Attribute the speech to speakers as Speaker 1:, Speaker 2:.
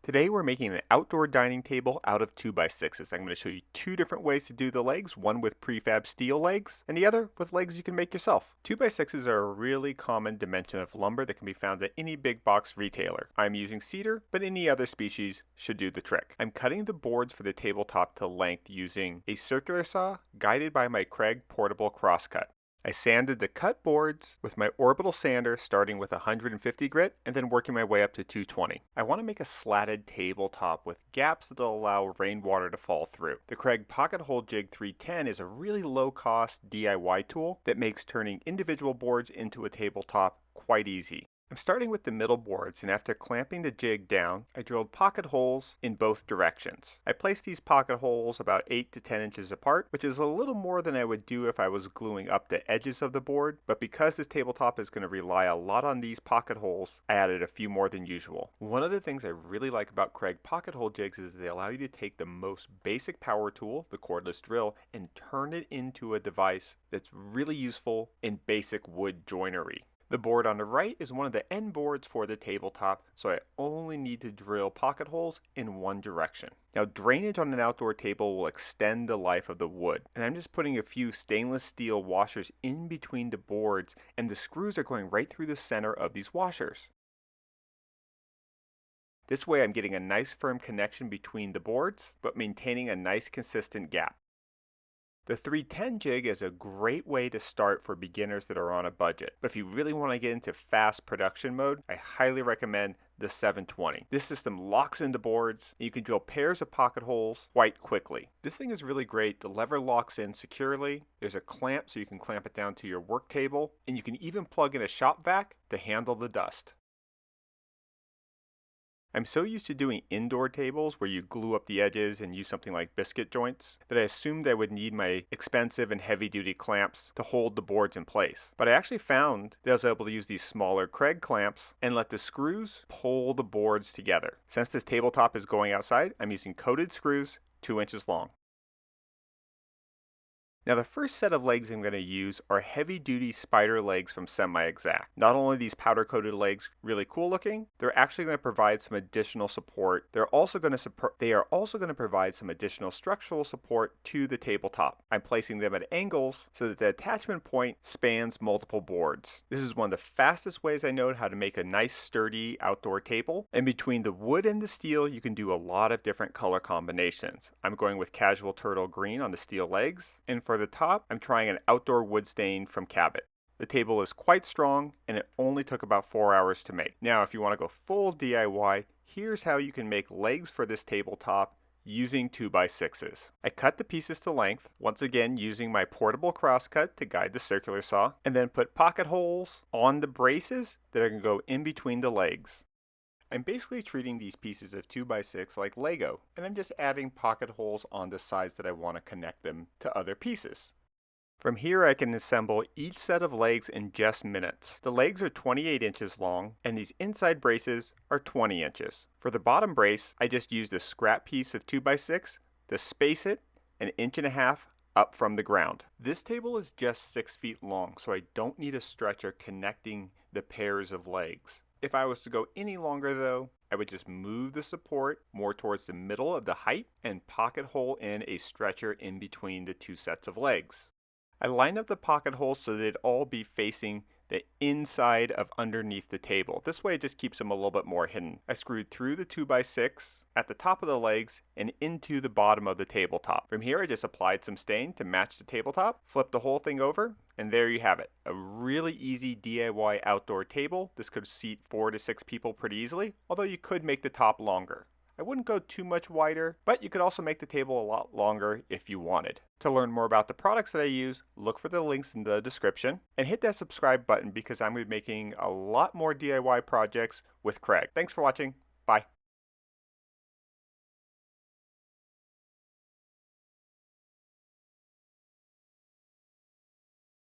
Speaker 1: Today we're making an outdoor dining table out of 2x6s. I'm going to show you two different ways to do the legs, one with prefab steel legs and the other with legs you can make yourself. 2x6s are a really common dimension of lumber that can be found at any big box retailer. I'm using cedar, but any other species should do the trick. I'm cutting the boards for the tabletop to length using a circular saw guided by my Kreg portable crosscut. I sanded the cut boards with my Orbital Sander, starting with 150 grit and then working my way up to 220. I want to make a slatted tabletop with gaps that will allow rainwater to fall through. The Kreg Pocket Hole Jig 310 is a really low-cost DIY tool that makes turning individual boards into a tabletop quite easy. I'm starting with the middle boards, and after clamping the jig down, I drilled pocket holes in both directions. I placed these pocket holes about 8 to 10 inches apart, which is a little more than I would do if I was gluing up the edges of the board, but because this tabletop is going to rely a lot on these pocket holes, I added a few more than usual. One of the things I really like about Kreg pocket hole jigs is they allow you to take the most basic power tool, the cordless drill, and turn it into a device that's really useful in basic wood joinery. The board on the right is one of the end boards for the tabletop, so I only need to drill pocket holes in one direction. Now, drainage on an outdoor table will extend the life of the wood, and I'm just putting a few stainless steel washers in between the boards, and the screws are going right through the center of these washers. This way I'm getting a nice firm connection between the boards, but maintaining a nice consistent gap. The 310 jig is a great way to start for beginners that are on a budget. But if you really want to get into fast production mode, I highly recommend the 720. This system locks into boards, and you can drill pairs of pocket holes quite quickly. This thing is really great. The lever locks in securely. There's a clamp so you can clamp it down to your work table, and you can even plug in a shop vac to handle the dust. I'm so used to doing indoor tables where you glue up the edges and use something like biscuit joints that I assumed I would need my expensive and heavy-duty clamps to hold the boards in place. But I actually found that I was able to use these smaller Kreg clamps and let the screws pull the boards together. Since this tabletop is going outside, I'm using coated screws 2 inches long. Now the first set of legs I'm going to use are heavy-duty spider legs from Semi-Exact. Not only are these powder-coated legs really cool looking, they're actually going to provide some additional support. They are also going to provide some additional structural support to the tabletop. I'm placing them at angles so that the attachment point spans multiple boards. This is one of the fastest ways I know how to make a nice sturdy outdoor table. And between the wood and the steel, you can do a lot of different color combinations. I'm going with casual turtle green on the steel legs, and for the top, I'm trying an outdoor wood stain from Cabot. The table is quite strong, and it only took about 4 hours to make. Now, if you want to go full DIY, here's how you can make legs for this tabletop using 2x6s. I cut the pieces to length, once again using my portable crosscut to guide the circular saw, and then put pocket holes on the braces that are going to go in between the legs. I'm basically treating these pieces of 2x6 like Lego, and I'm just adding pocket holes on the sides that I want to connect them to other pieces. From here I can assemble each set of legs in just minutes. The legs are 28 inches long, and these inside braces are 20 inches. For the bottom brace, I just used a scrap piece of 2x6 to space it 1.5 inches up from the ground. This table is just 6 feet long, so I don't need a stretcher connecting the pairs of legs. If I was to go any longer though, I would just move the support more towards the middle of the height and pocket hole in a stretcher in between the two sets of legs. I lined up the pocket holes so that they'd all be facing the inside of underneath the table. This way it just keeps them a little bit more hidden. I screwed through the 2x6 at the top of the legs and into the bottom of the tabletop. From here I just applied some stain to match the tabletop, flipped the whole thing over, and there you have it. A really easy DIY outdoor table. This could seat 4 to 6 people pretty easily, although you could make the top longer. I wouldn't go too much wider, but you could also make the table a lot longer if you wanted. To learn more about the products that I use, look for the links in the description, and hit that subscribe button because I'm going to be making a lot more DIY projects with Kreg. Thanks for watching.